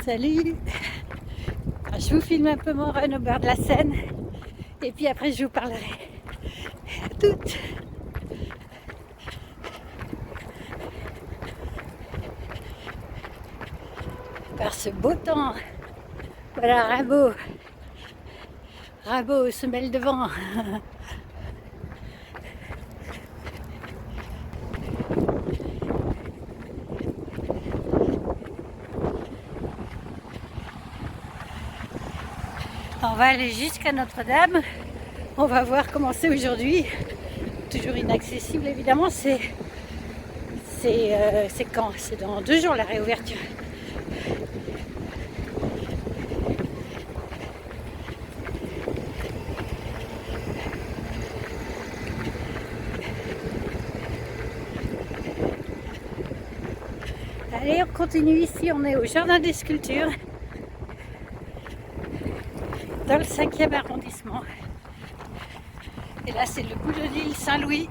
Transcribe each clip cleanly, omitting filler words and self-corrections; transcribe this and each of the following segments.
Salut! Je vous filme un peu mon run au bord de la Seine et puis après je vous parlerai. À toutes! Par ce beau temps, voilà Rimbaud se mêle devant. On va aller jusqu'à Notre-Dame. On va voir comment c'est aujourd'hui. Toujours inaccessible évidemment. C'est quand? C'est dans 2 jours la réouverture. Allez, on continue ici. On est au Jardin des Sculptures, dans le 5e arrondissement. Et là, c'est le bout de l'île Saint-Louis.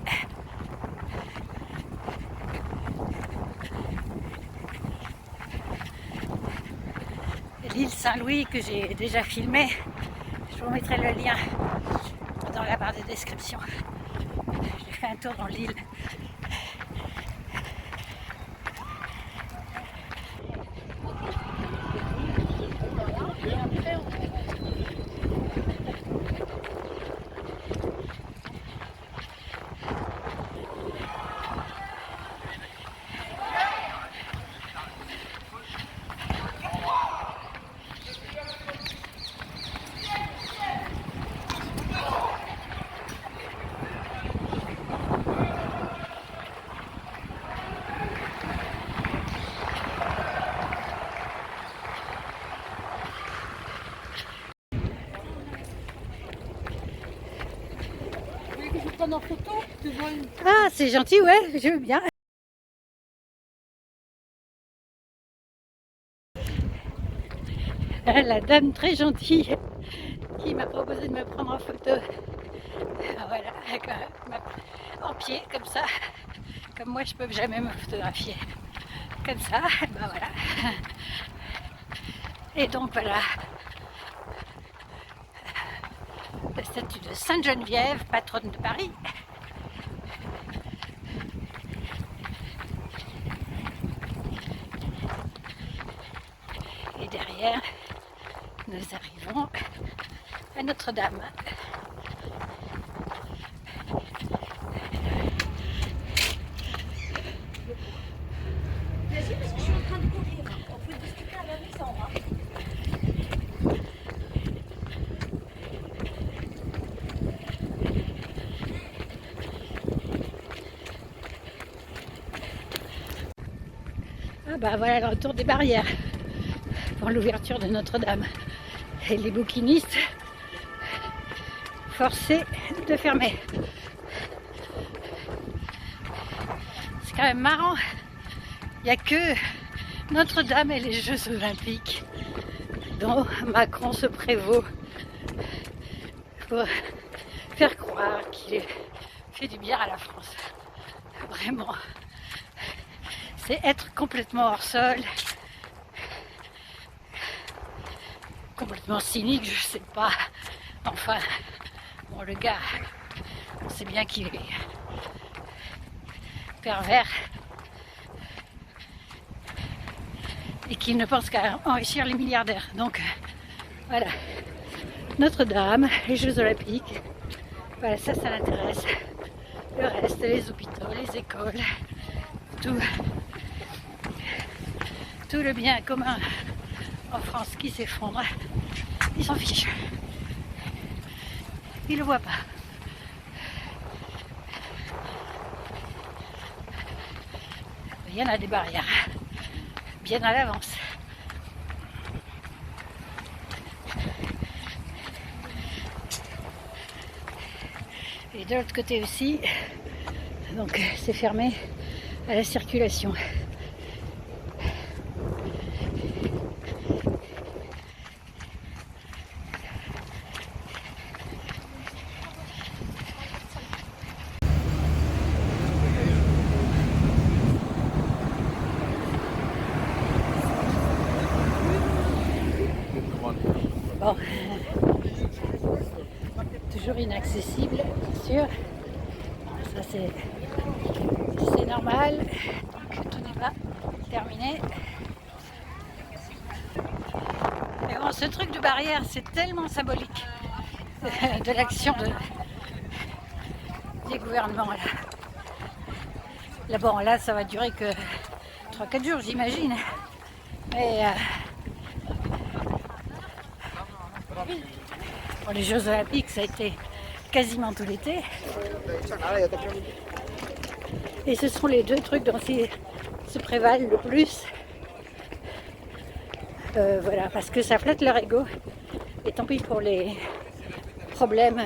L'île Saint-Louis que j'ai déjà filmé. Je vous mettrai le lien dans la barre de description. J'ai fait un tour dans l'île. En photo, tu vois une... Ah, c'est gentil, ouais, je veux bien. La dame très gentille qui m'a proposé de me prendre en photo. Voilà, avec en pied, comme ça. Comme moi, je peux jamais me photographier. Comme ça, ben voilà. Et donc voilà, la statue de Sainte-Geneviève, patronne de Paris. Et derrière, nous arrivons à Notre-Dame. Vas-y, parce que je suis en train de courir. On peut discuter à la maison. Ah bah voilà le retour des barrières pour l'ouverture de Notre-Dame. Et les bouquinistes forcés de fermer. C'est quand même marrant. Il n'y a que Notre-Dame et les Jeux Olympiques dont Macron se prévaut pour faire croire qu'il fait du bien à la France. Vraiment. C'est être complètement hors sol, complètement cynique, je sais pas. Enfin, bon, le gars, on sait bien qu'il est pervers et qu'il ne pense qu'à enrichir les milliardaires. Donc, voilà. Notre-Dame, les Jeux Olympiques, voilà, ça l'intéresse. Le reste, les hôpitaux, les écoles, tout le bien commun en France qui s'effondre, ils s'en fichent. Ils le voient pas. Il y en a des barrières, bien à l'avance. Et de l'autre côté aussi, donc c'est fermé à la circulation. Bon, toujours inaccessible, bien sûr. Ça c'est normal. Donc tout n'est pas terminé. Mais bon, ce truc de barrière, c'est tellement symbolique de l'action des gouvernements là. Là, bon, là, ça va durer que 3-4 jours, j'imagine. Mais pour les Jeux Olympiques, ça a été quasiment tout l'été. Et ce sont les deux trucs dont ils se prévalent le plus. Voilà, parce que ça flatte leur ego. Et tant pis pour les problèmes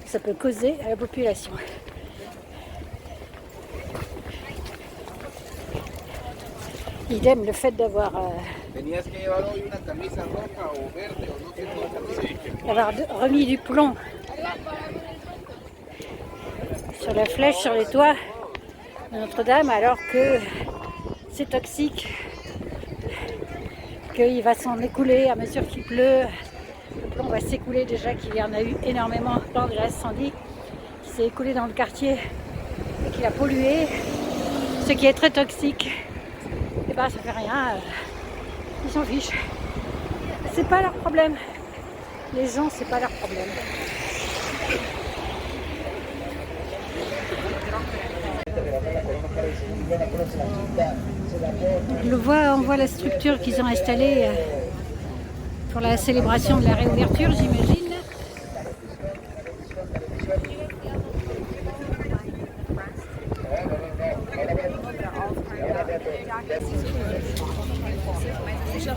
que ça peut causer à la population. Idem, le fait d'avoir remis du plomb sur la flèche, sur les toits de Notre-Dame, alors que c'est toxique, qu'il va s'en écouler à mesure qu'il pleut. Le plomb va s'écouler, déjà qu'il y en a eu énormément lors de l'incendie, qui s'est écoulé dans le quartier et qui a pollué, ce qui est très toxique. Et bah ça fait rien, ils s'en fichent. C'est pas leur problème. Les gens, c'est pas leur problème. On voit la structure qu'ils ont installée pour la célébration de la réouverture, j'imagine.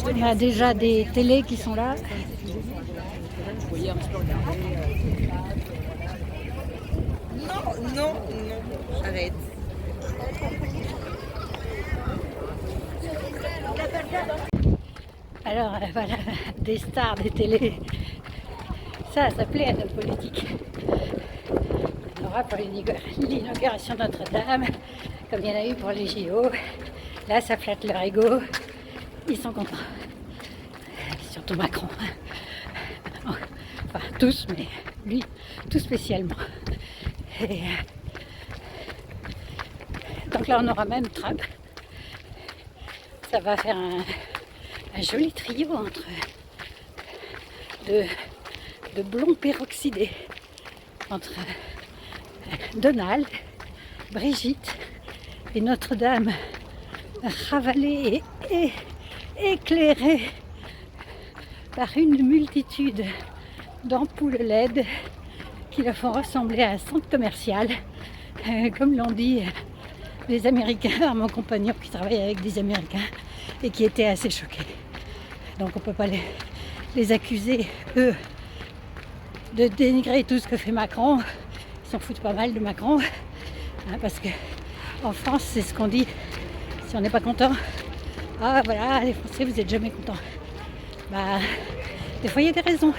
Il y a déjà des télés qui sont là. Non, arrête. Alors voilà, des stars des télés. Ça plaît à nos politiques. On aura pour l'inauguration de Notre-Dame, comme il y en a eu pour les JO. Là, ça flatte leur ego. Ils sont contents. Surtout Macron. Enfin, tous, mais lui, tout spécialement. Et donc là, on aura même Trump. Ça va faire un joli trio entre de blonds peroxydés. Entre Donald, Brigitte et Notre-Dame ravalée et éclairée par une multitude d'ampoules LED qui la font ressembler à un centre commercial, comme l'ont dit les Américains, mon compagnon qui travaille avec des Américains et qui était assez choqués. Donc on ne peut pas les accuser, eux, de dénigrer tout ce que fait Macron. Ils s'en foutent pas mal de Macron, hein, parce que en France, c'est ce qu'on dit si on n'est pas content. Ah voilà, les Français, vous n'êtes jamais contents. Bah, des fois, il y a des raisons.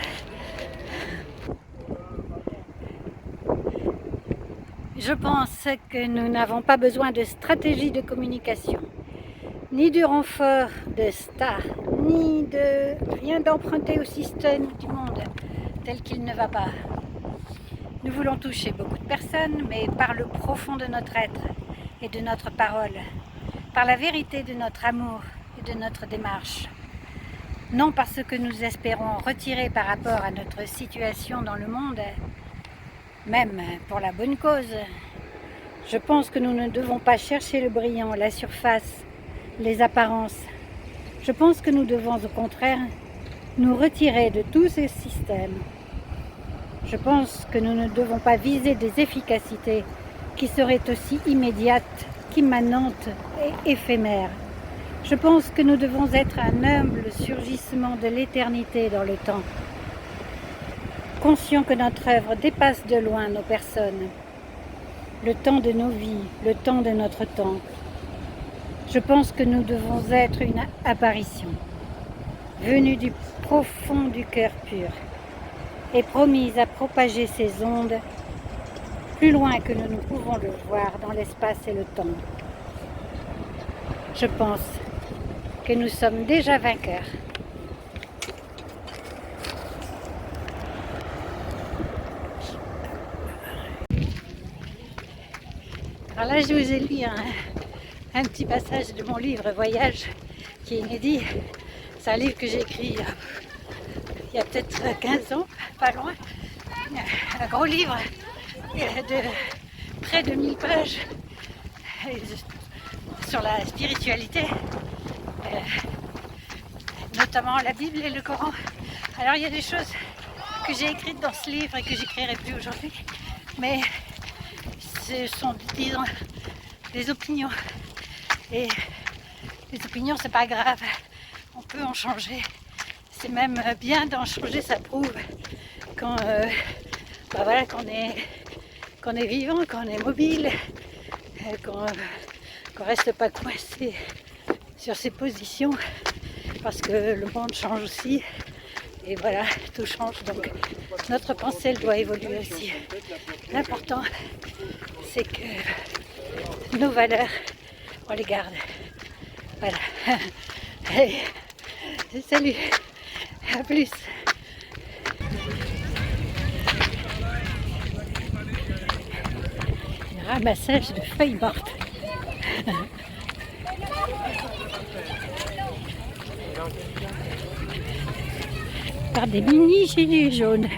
Je pense que nous n'avons pas besoin de stratégie de communication, ni du renfort de stars, ni de rien d'emprunter au système du monde tel qu'il ne va pas. Nous voulons toucher beaucoup de personnes, mais par le profond de notre être et de notre parole, par la vérité de notre amour et de notre démarche. Non parce que nous espérons retirer par rapport à notre situation dans le monde, même pour la bonne cause. Je pense que nous ne devons pas chercher le brillant, la surface, les apparences. Je pense que nous devons au contraire nous retirer de tous ces systèmes. Je pense que nous ne devons pas viser des efficacités qui seraient aussi immédiates qu'immanentes et éphémères. Je pense que nous devons être un humble surgissement de l'éternité dans le temps, conscients que notre œuvre dépasse de loin nos personnes, le temps de nos vies, le temps de notre temps. Je pense que nous devons être une apparition, venue du profond du cœur pur, et promise à propager ses ondes plus loin que nous ne pouvons le voir dans l'espace et le temps. Je pense que nous sommes déjà vainqueurs. Alors là, je vous ai lu un petit passage de mon livre Voyage qui est inédit. C'est un livre que j'ai écrit il y a peut-être 15 ans, pas loin. Un gros livre de près de 1000 pages sur la spiritualité, notamment la Bible et le Coran. Alors il y a des choses que j'ai écrites dans ce livre et que j'écrirai plus aujourd'hui, mais ce sont, disons, des opinions. Et les opinions, c'est pas grave, on peut en changer. C'est même bien d'en changer, ça prouve quand, voilà, qu'on est vivant, qu'on est mobile, qu'on reste pas coincé sur ses positions, parce que le monde change aussi. Et voilà, tout change, donc notre pensée, elle doit évoluer aussi. L'important, c'est que nos valeurs, on les garde. Voilà. Allez, salut, à plus. Un ramassage de feuilles mortes. Par des mini gilets jaunes.